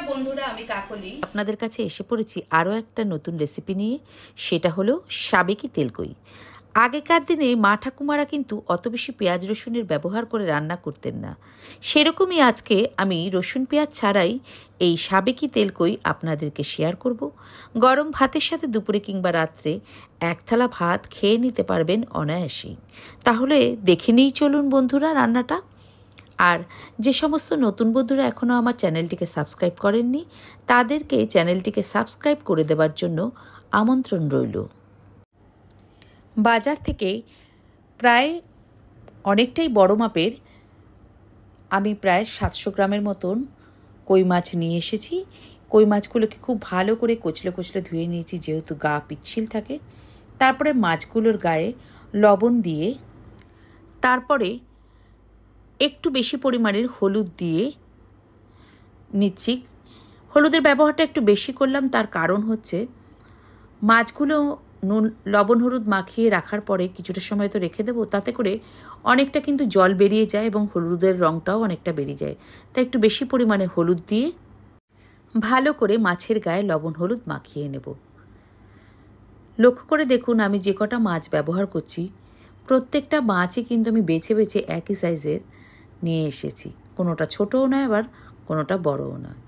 বন্ধুরা, আমি কাকলি আপনাদের কাছে এসে পড়েছি আরও একটা নতুন রেসিপি নিয়ে। সেটা হলো সাবেকি তেলকই। আগেকার দিনে মা ঠাকুমারা কিন্তু অত বেশি পেঁয়াজ রসুনের ব্যবহার করে রান্না করতেন না। সেরকমই আজকে আমি রসুন পেঁয়াজ ছাড়াই এই সাবেকি তেলকই আপনাদেরকে শেয়ার করব। গরম ভাতের সাথে দুপুরে কিংবা রাত্রে এক থালা ভাত খেয়ে নিতে পারবেন অনায়াসেই। তাহলে দেখে নিই চলুন বন্ধুরা রান্নাটা। আর যে সমস্ত নতুন বন্ধুরা এখনও আমার চ্যানেলটিকে সাবস্ক্রাইব করেননি, তাদেরকে চ্যানেলটিকে সাবস্ক্রাইব করে দেওয়ার জন্য আমন্ত্রণ রইল। বাজার থেকে প্রায় অনেকটাই বড় মাপের আমি প্রায় 700 গ্রামের মতন কই মাছ নিয়ে এসেছি। কই মাছগুলোকে খুব ভালো করে কচলে কচলে ধুয়ে নিয়েছি, যেহেতু গা পিচ্ছিল থাকে। তারপরে মাছগুলোর গায়ে লবণ দিয়ে তারপরে একটু বেশি পরিমাণের হলুদ দিয়ে নিচ্ছি। হলুদের ব্যবহারটা একটু বেশি করলাম, তার কারণ হচ্ছে মাছগুলো নুন লবণ হলুদ মাখিয়ে রাখার পরে কিছুটা সময় তো রেখে দেবো, তাতে করে অনেকটা কিন্তু জল বেরিয়ে যায় এবং হলুদের রঙটাও অনেকটা বেরিয়ে যায়। তাই একটু বেশি পরিমাণে হলুদ দিয়ে ভালো করে মাছের গায়ে লবণ হলুদ মাখিয়ে নেব। লক্ষ্য করে দেখুন, আমি যে কটা মাছ ব্যবহার করছি প্রত্যেকটা মাছই কিন্তু আমি বেছে বেছে একই সাইজের নিয়ে এসেছি। কোনোটা ছোটও নয়, আবার কোনোটা বড়ও নয়।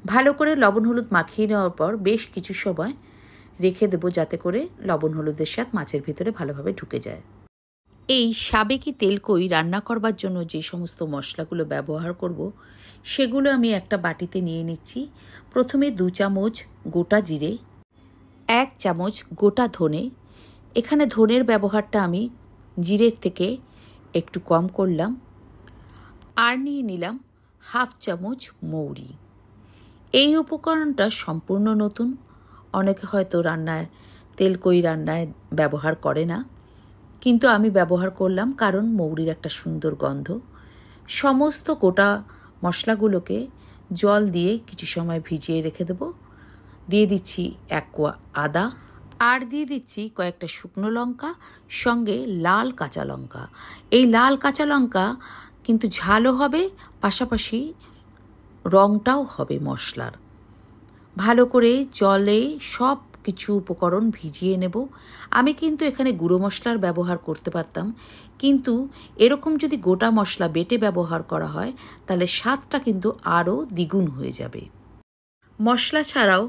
ভালো করে লবণ হলুদ মাখিয়ে নেওয়ার পর বেশ কিছু সময় রেখে দেবো, যাতে করে লবণ হলুদের স্বাদ মাছের ভিতরে ভালোভাবে ঢুকে যায়। এই সাবেকি তেলকই রান্না করবার জন্য যে সমস্ত মশলাগুলো ব্যবহার করব সেগুলো আমি একটা বাটিতে নিয়ে নিচ্ছি। প্রথমে 2 চামচ গোটা জিরে, 1 চামচ গোটা ধনে। এখানে ধনের ব্যবহারটা আমি জিরের থেকে একটু কম করলাম। আর নিয়ে নিলাম 1/2 চামচ মৌরি। এই উপকরণটা সম্পূর্ণ নতুন, অনেকে হয়তো তেলকই রান্নায় ব্যবহার করে না, কিন্তু আমি ব্যবহার করলাম কারণ মৌরির একটা সুন্দর গন্ধ। সমস্ত গোটা মশলাগুলোকে জল দিয়ে কিছু সময় ভিজিয়ে রেখে দেবো। দিয়ে দিচ্ছি 1 কোয়া আদা, আর দিয়ে দিচ্ছি কয়েকটা শুকনো লঙ্কা, সঙ্গে লাল কাঁচা লঙ্কা। এই লাল কাঁচা লঙ্কা কিন্তু ঝালও হবে, পাশাপাশি রঙটাও হবে মশলার। ভালো করে জলে সব কিছু উপকরণ ভিজিয়ে নেব। আমি কিন্তু এখানে গুঁড়ো মশলার ব্যবহার করতে পারতাম, কিন্তু এরকম যদি গোটা মশলা বেটে ব্যবহার করা হয় তাহলে স্বাদটা কিন্তু আরও দ্বিগুণ হয়ে যাবে। মশলা ছাড়াও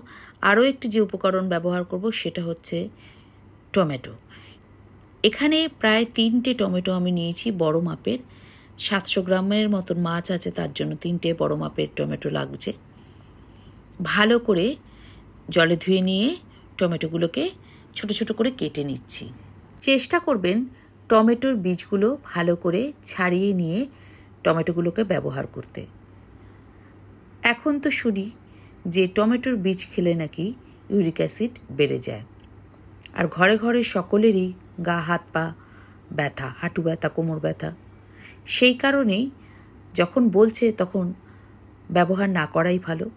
আরও একটি যে উপকরণ ব্যবহার করব সেটা হচ্ছে টমেটো। এখানে প্রায় 3টে টমেটো আমি নিয়েছি বড় মাপের। 700 গ্রামের মতন মাছ আছে, তার জন্য 3টে বড় মাপের টমেটো লাগছে। ভালো করে জলে ধুয়ে নিয়ে টমেটোগুলোকে ছোট ছোট করে কেটে নিচ্ছি। চেষ্টা করবেন টমেটোর বীজগুলো ভালো করে ছাড়িয়ে নিয়ে টমেটোগুলোকে ব্যবহার করতে। এখন তো শুনি যে টমেটোর বীজ খেলে নাকি ইউরিক অ্যাসিড বেড়ে যায়, আর ঘরে ঘরে সকলেরই গা হাত পা ব্যথা, হাঁটু ব্যথা, কোমর ব্যথা। সেই কারণেই যখন বলছে তখন ব্যবহার না করাই ভালো।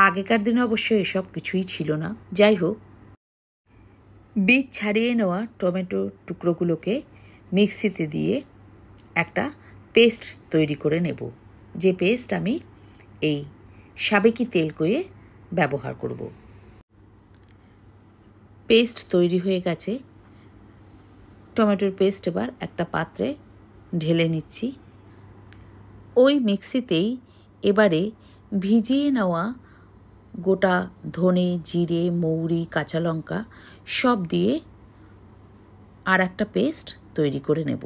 আগেকার দিনে অবশ্য এসব কিছুই ছিল না। যাই হোক, বীজ ছাড়িয়ে নেওয়া টমেটো টুকরোগুলোকে মিক্সিতে দিয়ে একটা পেস্ট তৈরি করে নেব, যে পেস্ট আমি এই সাবেকি তেলকইয়ে ব্যবহার করব। পেস্ট তৈরি হয়ে গেছে। টমেটোর পেস্ট এবার একটা পাত্রে ঢেলে নিচ্ছি। ওই মিক্সিতেই এবারে ভিজিয়ে নেওয়া গোটা ধনে, জিরে, মৌরি, কাঁচা লঙ্কা সব দিয়ে আর একটা পেস্ট তৈরি করে নেব।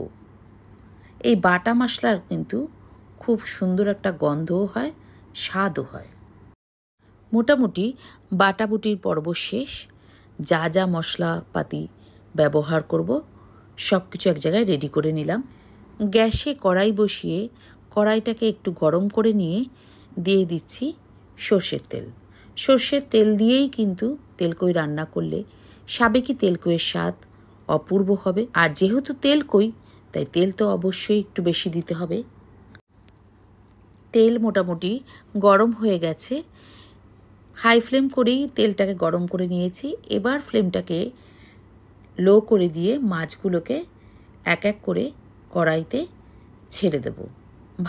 এই বাটা মশলার কিন্তু খুব সুন্দর একটা গন্ধও হয়, স্বাদও হয়। মোটামুটি বাটাবুটির পর্ব শেষ। যা যা মশলাপাতি ব্যবহার করব সব কিছু এক জায়গায় রেডি করে নিলাম। গ্যাসে কড়াই বসিয়ে কড়াইটাকে একটু গরম করে নিয়ে দিয়ে দিচ্ছি সর্ষের তেল। সর্ষের তেল দিয়েই কিন্তু তেলকই রান্না করলে সাবেকি তেলকইয়ের স্বাদ অপূর্ব হবে। আর যেহেতু তেলকই, তাই তেল তো অবশ্যই একটু বেশি দিতে হবে। তেল মোটামুটি গরম হয়ে গেছে। হাই ফ্লেম করেই তেলটাকে গরম করে নিয়েছি। এবার ফ্লেমটাকে লো করে দিয়ে মাছগুলোকে এক এক করে কড়াইতে ছেড়ে দেব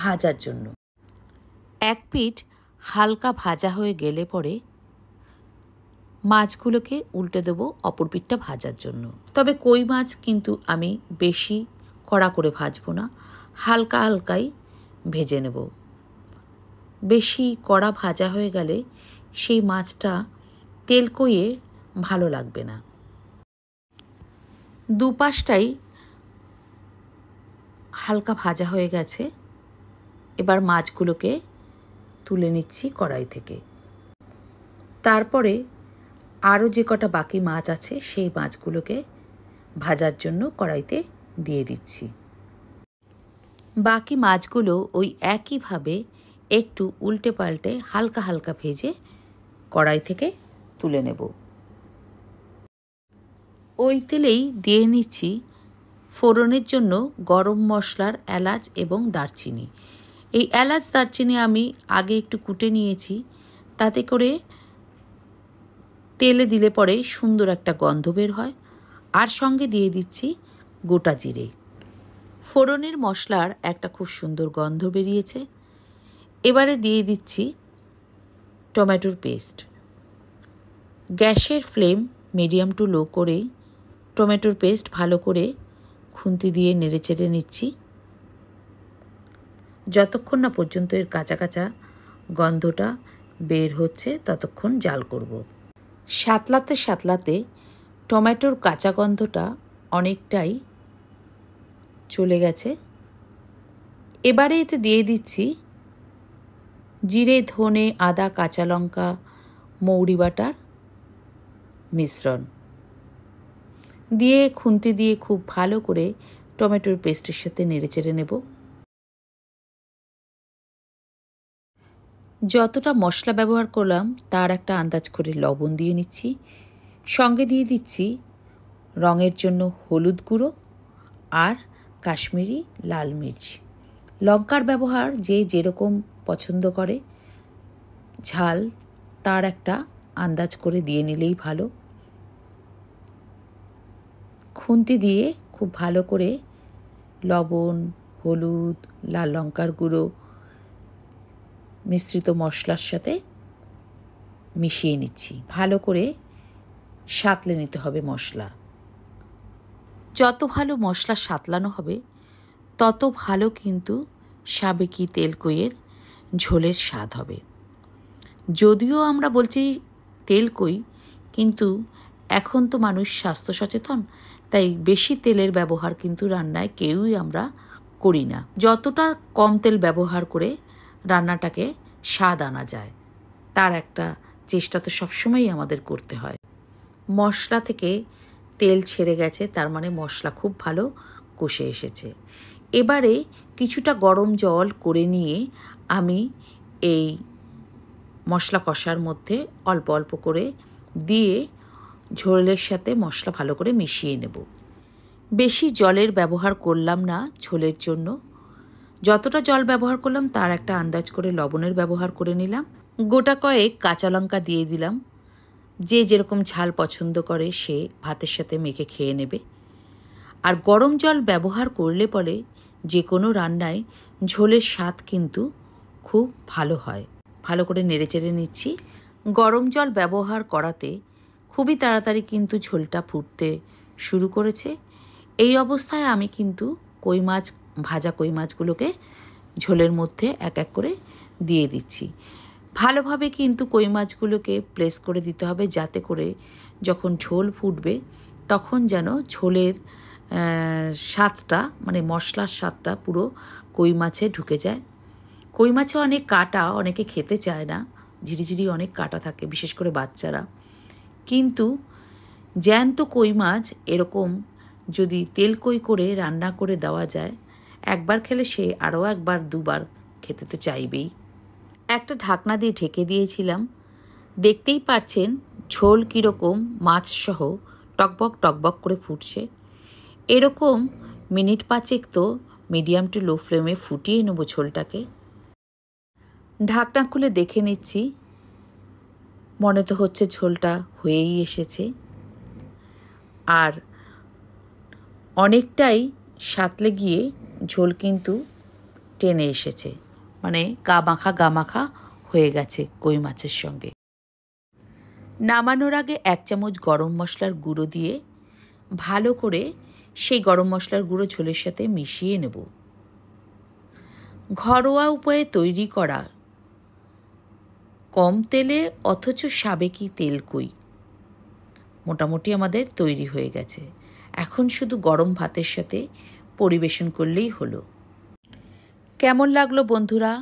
ভাজার জন্য। এক পিঠ হালকা ভাজা হয়ে গেলে পরে মাছগুলোকে উল্টে দেবো অপর পিঠটা ভাজার জন্য। তবে কই মাছ কিন্তু আমি বেশি কড়া করে ভাজবো না, হালকা হালকাই ভেজে নেব। বেশি কড়া ভাজা হয়ে গেলে সেই মাছটা তেল কইয়ে ভালো লাগবে না। দুপাশটাই হালকা ভাজা হয়ে গেছে। এবার মাছগুলোকে তুলে নিচ্ছি কড়াই থেকে। তারপরে আরও যে কটা বাকি মাছ আছে সেই মাছগুলোকে ভাজার জন্য কড়াইতে দিয়ে দিচ্ছি। বাকি মাছগুলো ওই একইভাবে একটু উল্টে পাল্টে হালকা হালকা ভেজে কড়াই থেকে তুলে নেব। ওই তেলেই দিয়ে নিচ্ছি ফোড়নের জন্য গরম মশলার এলাচ এবং দারচিনি। এই এলাচ দারচিনি আমি আগে একটু কুটে নিয়েছি, তাতে করে তেলে দিলে পরে সুন্দর একটা গন্ধ বের হয়। আর সঙ্গে দিয়ে দিচ্ছি গোটা জিরে। ফোড়নের মশলার একটা খুব সুন্দর গন্ধ বেরিয়েছে। এবারে দিয়ে দিচ্ছি টমেটোর পেস্ট। গ্যাসের ফ্লেম মিডিয়াম টু লো করে টমেটোর পেস্ট ভালো করে খুন্তি দিয়ে নেড়েচেড়ে নিচ্ছি, যতক্ষণ না পর্যন্ত এর কাঁচা কাঁচা গন্ধটা বের হচ্ছে ততক্ষণ জাল করব। সাতলাতে সাতলাতে টমেটোর কাঁচা গন্ধটা অনেকটাই চলে গেছে। এবারে এতে দিয়ে দিচ্ছি জিরে, ধনে, আদা, কাঁচা লঙ্কা, মৌরি বাটার মিশ্রণ দিয়ে খুন্তি দিয়ে খুব ভালো করে টমেটোর পেস্টের সাথে নেড়েচেড়ে নেব। যতটা মশলা ব্যবহার করলাম তার একটা আন্দাজ করে লবণ দিয়ে নিচ্ছি। সঙ্গে দিয়ে দিচ্ছি রঙের জন্য হলুদ গুঁড়ো আর কাশ্মীরি লাল মির্চ। লঙ্কার ব্যবহার যে যেরকম পছন্দ করে ঝাল তার একটা আন্দাজ করে দিয়ে নিলেই ভালো। খুন্তি দিয়ে খুব ভালো করে লবণ, হলুদ, লাল লঙ্কার গুঁড়ো মিশ্রিত মশলার সাথে মিশিয়ে নিচ্ছি। ভালো করে সাঁতলে নিতে হবে মশলা। যত ভালো মশলা সাঁতলানো হবে তত ভালো কিন্তু সাবেকি তেলকইয়ের ঝোলের স্বাদ হবে। যদিও আমরা বলছি তেলকই, কিন্তু এখন তো মানুষ স্বাস্থ্য সচেতন, তাই বেশি তেলের ব্যবহার কিন্তু রান্নায় কেউই আমরা করি না। যতটা কম তেল ব্যবহার করে রান্নাটাকে স্বাদ আনা যায় তার একটা চেষ্টা তো সবসময়ই আমাদের করতে হয়। মশলা থেকে তেল ছেড়ে গেছে, তার মানে মশলা খুব ভালো কষে এসেছে। এবারে কিছুটা গরম জল করে নিয়ে আমি এই মশলা কষার মধ্যে অল্প অল্প করে দিয়ে ঝোলের সাথে মশলা ভালো করে মিশিয়ে নেব। বেশি জলের ব্যবহার করলাম না ঝোলের জন্য। যতটা জল ব্যবহার করলাম তার একটা আন্দাজ করে লবণের ব্যবহার করে নিলাম। গোটা কয়েক কাঁচা লঙ্কা দিয়ে দিলাম। যে যেরকম ঝাল পছন্দ করে সে ভাতের সাথে মেখে খেয়ে নেবে। আর গরম জল ব্যবহার করলে পরে যে কোনো রান্নায় ঝোলের স্বাদ কিন্তু খুব ভালো হয়। ভালো করে নেড়েচেড়ে নিচ্ছি। গরম জল ব্যবহার করাতে খুবই তাড়াতাড়ি কিন্তু ঝোলটা ফুটতে শুরু করেছে। এই অবস্থায় আমি কিন্তু ভাজা কই মাছগুলোকে ঝোলের মধ্যে এক এক করে দিয়ে দিচ্ছি। ভালোভাবে কিন্তু কই মাছগুলোকে প্রেস করে দিতে হবে, যাতে করে যখন ঝোল ফুটবে তখন যেন ঝোলের স্বাদটা, মানে মশলার স্বাদটা পুরো কই মাছে ঢুকে যায়। কই মাছে অনেক কাঁটা, অনেকে খেতে চায় না, ঝিরিঝিরি অনেক কাঁটা থাকে, বিশেষ করে বাচ্চারা। কিন্তু জ্যান্ত কই মাছ এরকম যদি তেলকই করে রান্না করে দেওয়া যায়, একবার খেলে সে আরও একবার দুবার খেতে তো চাইবেই। একটা ঢাকনা দিয়ে ঢেকে দিয়েছিলাম। দেখতেই পারছেন ঝোল কীরকম মাছসহ টকবক টকবক করে ফুটছে। এরকম মিনিট 5 তো মিডিয়াম টু লো ফ্লেমে ফুটিয়ে নেব ঝোলটাকে। ঢাকনা খুলে দেখে নিচ্ছি, মনে তো হচ্ছে ঝোলটা হয়েই এসেছে। আর অনেকটাই সাঁতলে গিয়ে ঝোল কিন্তু টেনে এসেছে, মানে গা মাখা হয়ে গেছে কই মাছের সঙ্গে। নামানোর আগে 1 চামচ গরম মশলার গুঁড়ো দিয়ে ভালো করে সেই গরম মশলার গুঁড়ো ঝোলের সাথে মিশিয়ে নেব। ঘরোয়া উপায়ে তৈরি করা কম তেলে অথচ সাবেকি তেল কই মোটামুটি আমাদের তৈরি হয়ে গেছে। এখন শুধু গরম ভাতের সাথে পরিবেশন করলেই হলো। কেমন লাগলো বন্ধুরা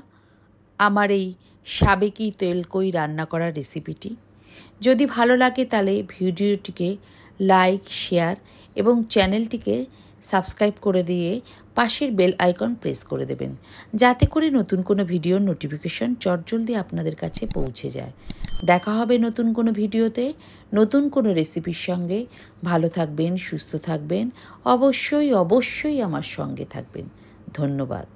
আমার এই সাবেকি তেল কই রান্না করার রেসিপিটি? যদি ভালো লাগে তাহলে ভিডিওটিকে লাইক, শেয়ার এবং চ্যানেলটিকে সাবস্ক্রাইব করে দিয়ে পাশের বেল আইকন প্রেস করে দেবেন, যাতে করে নতুন কোনো ভিডিওর নোটিফিকেশন চটজলদি আপনাদের কাছে পৌঁছে যায়। দেখা হবে নতুন কোনো ভিডিওতে, নতুন কোনো রেসিপির সঙ্গে। ভালো থাকবেন, সুস্থ থাকবেন, অবশ্যই অবশ্যই আমার সঙ্গে থাকবেন। ধন্যবাদ।